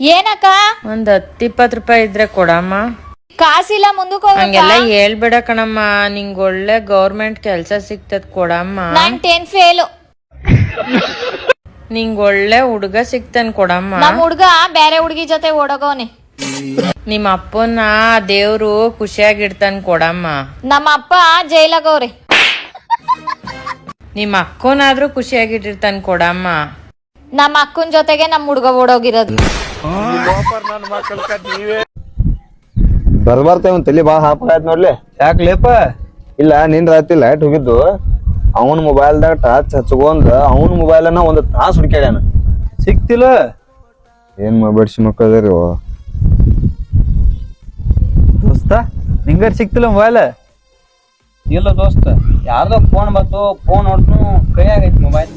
ಏನಕ್ಕ? ಒಂದ್ 10-20 ರೂಪಾಯಿ ಇದ್ರೆ ಕೊಡಮ್ಮ. ಕಾಸಿಲ್ಲ, ಮುಂದಕ್ಕೆ ಹಂಗೆಲ್ಲ ಹೇಳ್ಬೇಡ ಕಣಮ್ಮ, ನಿಂಗ್ ಒಳ್ಳೆ ಗೌರ್ಮೆಂಟ್ ಕೆಲ್ಸ ಸಿಗ್ತದ ಕೊಡಮ್ಮ. ನಾನ್ 10 ಫೇಲು. ನಿಂಗ್ ಒಳ್ಳೆ ಹುಡ್ಗ ಸಿಗ್ತಾನ ಕೊಡಮ್ಮ. ನಮ್ ಹುಡ್ಗ ಬೇರೆ ಹುಡ್ಗಿ ಜೊತೆ ಓಡೋಗವನೆ. ನಿಮ್ಮ ಅಪ್ಪನ ದೇವ್ರು ಖುಷಿಯಾಗಿಡ್ತಾನ ಕೊಡಮ್ಮ. ನಮ್ಮ ಅಪ್ಪ ಜೈಲಾಗವ್ರೆ. ನಿಮ್ಮ ಅಕ್ಕನಾದ್ರೂ ಖುಷಿಯಾಗಿಟ್ಟಿರ್ತಾನ ಕೊಡಮ್ಮ. ನಮ್ಮ ಅಕ್ಕನ ಜೊತೆಗೆ ನಮ್ ಹುಡ್ಗ ಓಡೋಗಿರೋದು. ಬರ್ಬಾರ್ತ ಒಂದ್ ತಲಿ ಬಾಳ ಹಾಪ ಆಯ್ತು ನೋಡ್ಲಿ. ಯಾಕ್ಲೇಪ? ಇಲ್ಲ ನಿನ್ ರಾತ್ರಿ ಲೈಟ್ ಹೋಗಿದ್ದು, ಅವನ್ ಮೊಬೈಲ್ದಾಗ ಟಾರ್ಚ್ ಹಚ್ಕೊಂಡ್ ಅವನ್ ಮೊಬೈಲನ್ನ ಒಂದ್ ತಾಸ್ ಹುಡ್ಕ್ಯಾಡ್ಯಾನ. ಸಿಕ್ತಿಲ್ಲ? ಏನ್ ಮಾಡ್ಬೇಡ್ಸಿ ಮಕ್ಕಳ್ರಿ ದೋಸ್ತ, ನಿಂಗಾರ ಸಿಕ್ತಿಲ್ಲ ಮೊಬೈಲ್? ಇಲ್ಲ ದೋಸ್ತ, ಯಾರ್ದೋ ಫೋನ್ ಬಂತು, ಫೋನ್ ನೋಡ್ನು ಕೈ ಆಗೈತಿ ಮೊಬೈಲ್.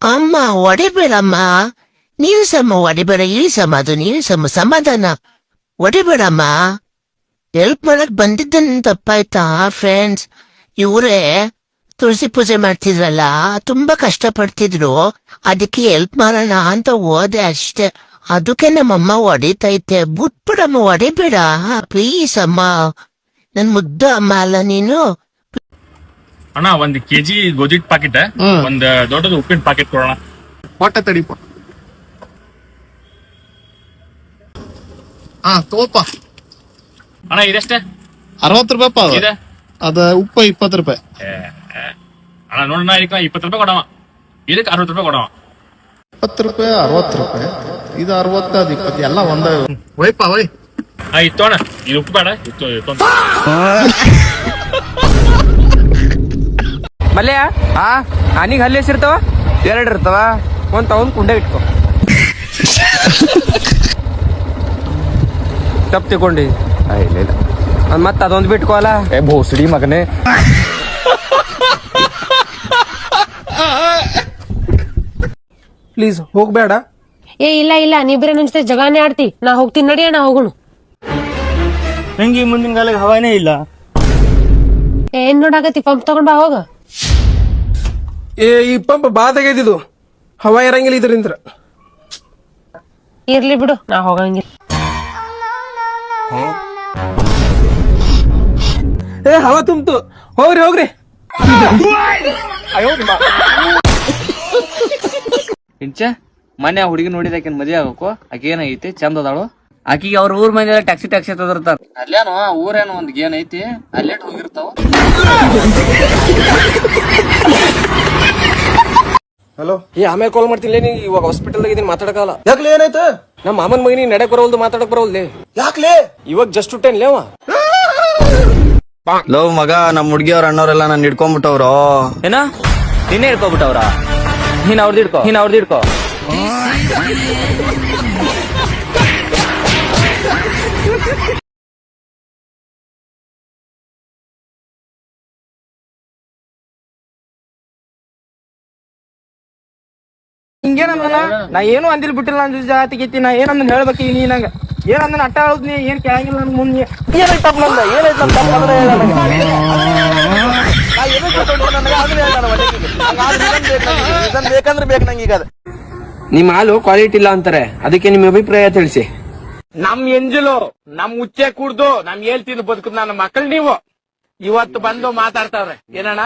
ಅಮ್ಮ ಹೊಡಿಬೇಡಮ್ಮ, ನೀನು ಸಮ ಹೊಡಿಬೇಡ, ಅದು ನೀನು ಸಮಾಧಾನ ಹೊಡಿಬೇಡಮ್ಮ. ಹೆಲ್ಪ್ ಮಾಡಕ್ ಬಂದಿದ್ದನ್ ತಪ್ಪಾಯ್ತಾ ಫ್ರೆಂಡ್ಸ್? ಇವರೇ ತುಳಸಿ ಪೂಜೆ ಮಾಡ್ತಿದ್ರಲ್ಲ, ತುಂಬಾ ಕಷ್ಟ ಪಡ್ತಿದ್ರು, ಅದಕ್ಕೆ ಹೆಲ್ಪ್ ಮಾಡೋಣ ಅಂತ ಹೋದೆ ಅಷ್ಟೇ. ಅದಕ್ಕೆ ನಮ್ಮಮ್ಮ ಹೊಡಿತೈತೆ. ಬಿಟ್ಬಿಡಮ್ಮ, ಹೊಡಿಬೇಡ ಪ್ಲೀಸ್ ಅಮ್ಮ, ನನ್ ಮುದ್ದ ಅಮ್ಮ ಅಲ್ಲ ನೀನು. ಅಣ್ಣ 1 kg ಗೋಧಿಟ್ ಪಾಕೆಟ್, ಒಂದ್ ದೊಡ್ಡದು ಉಪ್ಪಿನ ಪಾಕೆಟ್ ಕೊಡೋಣ. ಹೊಟ್ಟೆ ತಡಿಪ. ತಗೋಪ. ಅಣ್ಣ ಇದೆಷ್ಟೇ? 60 ರೂಪಾಯಿ ಇದೆ. ಅದ ಉಪ್ಪ 20 ರೂಪಾಯಿ. ಅಣ್ಣ ನೋಡೋಣ, ಇದಕ್ಕೆ 20 ರೂಪಾಯಿ ಕೊಡವ, ಇದಕ್ಕೆ 60 ರೂಪಾಯಿ ಕೊಡವ. 20 ರೂಪಾಯಿ 60 ರೂಪಾಯಿ, ಇದು 60 ಅದು 20 ಎಲ್ಲ ಒಂದ. ಒಯ್ಪ ಒಯ್. ಇತ್ತು ಅಣ್ಣ, ಇದು ಉಪ್ಪು ಬೇಡ, ಇತ್ತು. ಮಲ್ಯ ಆನಿಗೆ ಹಲ್ಲಿ ಎಷ್ಟಿರ್ತಾವ? 2 ಇರ್ತಾವ. ಒಂದ್ ತಗೊಂಡ್ ಕುಂಡೆ ಇಟ್ಕೊ. ತಪ್ಪು ತಿಳ್ಕೊಂಡಿ ಮತ್ತ ಅದೊಂದು ಬಿಟ್ಕೋಲ್ಲ. ಭೋಸಡಿ ಮಗನೇ. ಪ್ಲೀಸ್ ಹೋಗ್ಬೇಡ. ಇಲ್ಲ ನೀಬ್ರೆ ನನ್ ಜೊತೆ ಜಗಾನೇ ಆಡ್ತಿ. ನಾ ಹೋಗ್ತೀನಿ, ನಡಿ ಅಣ್ಣ ಹೋಗೋಣ. ನಂಗೆ ಮುಂದಿನ ಕಾಲಕ್ಕೆ ಹವಾನೇ ಇಲ್ಲ. ಏನ್ ನೋಡಾಕತಿ? ಪಂಪ್ ತಗೊಂಡ್ ಬಾ, ಹೋಗ. ಈ ಪಂಪ್ ಬಾದಾಗಿದ್ದು ಹವಾ ಇರಂಗಿಲ್ಲ ಇದರಿಂದ. ಇರ್ಲಿ ಬಿಡು, ನಾ ಹೋಗಂಗಿಲ್ಲ. ಹವಾ ತುಂಬ್ತು, ಹೋಗ್ರಿ. ಇಂಚ ಮನೆ ಹುಡುಗಿ ನೋಡಿದಾಕಿನ ಮದ್ವೆ ಆಗಬೇಕು. ಆಕೆ ಏನೈತಿ ಚಂದ ಅದಾಳು. ಆಕಿಗೆ ಅವ್ರ ಊರ್ ಮಂದಿ ಟ್ಯಾಕ್ಸಿ ತದಿರ್ತಾರ. ಅಲ್ಲೇನು ಊರೇನು ಒಂದ್ ಏನ್ ಐತಿ, ಅಲ್ಲೇ ಹೋಗಿರ್ತಾವ. ಹಲೋ, ಆಮೇಲೆ ಕಾಲ್ ಮಾಡ್ತೀನಿ. ನೀ ಇವಾಗ ಹಾಸ್ಪಿಟಲ್ದಾಗ ಇದೀನಿ, ಮಾತಾಡಕಲ್ಲ. ಯಾಕ್ಲೆ ಏನಾಯ್ತು? ನಮ್ಮ ಮಾಮನ್ ಮಗನಿ ನಡಕ್ ಬರೋಲ್ದು, ಮಾತಾಡಕ್ ಬರೋಲ್ದೆ. ಯಾಕ್ಲೆ? ಇವಾಗ ಜಸ್ಟ್ ಹುಟ್ಟೇನ್ಲೇ ಅವ. ಲವ್ ಮಗ, ನಮ್ ಹುಡ್ಗಿಯವ್ರ ಅಣ್ಣವ್ರೆಲ್ಲ ನಾನು ಹಿಡ್ಕೊಂಡ್ಬಿಟ್ಟವ್ರು. ಏನ ನಿನ್ನೆ ಹಿಡ್ಕೊಬಿಟ್ಟವ್ರ? ನೀನ್ ಅವ್ರದ್ದು ಹಿಡ್ಕೊ. ಹಿಂಗೇನಂದ? ನಾ ಏನು ಅಂದಿಲ್ ಬಿಟ್ಟಿಲ್ಲ, ನನ್ನ ಜಾತಿ ಗಿತ್ತಿ. ನಾ ಏನಂದ್ ಹೇಳ್ಬೇಕು ನೀ ನಂಗ? ಏನಂದ ಅಟ್ಟ ಹೇಳುದ್ ನೀ? ಏನ್ ಕೇಳಂಗಿಲ್ಲ ನನ್ ಮುಂದೆ. ಏನೈತ್ ತಪ್ಪ ನಂದ? ಏನೈತ್ ನನ್ ತಪ್ಪ? ಬೇಕಂದ್ರೆ ಬೇಕು ನಂಗೆ ಈಗ. ನಿಮ್ ಹಾಲು ಕ್ವಾಲಿಟಿ ಇಲ್ಲ ಅಂತಾರೆ, ಅದಕ್ಕೆ ನಿಮ್ ಅಭಿಪ್ರಾಯ ತಿಳಿಸಿ. ನಮ್ ಎಂಜಲು ನಮ್ ಉಚ್ಚೆ ಕುಡ್ದು ನಮ್ ಹೇಳ್ತಿದ್ದು ಬದುಕುದ್ ನನ್ನ ಮಕ್ಕಳು ನೀವು ಇವತ್ತು ಬಂದು ಮಾತಾಡ್ತಾವ್ರೆ ಏನಣ್ಣ?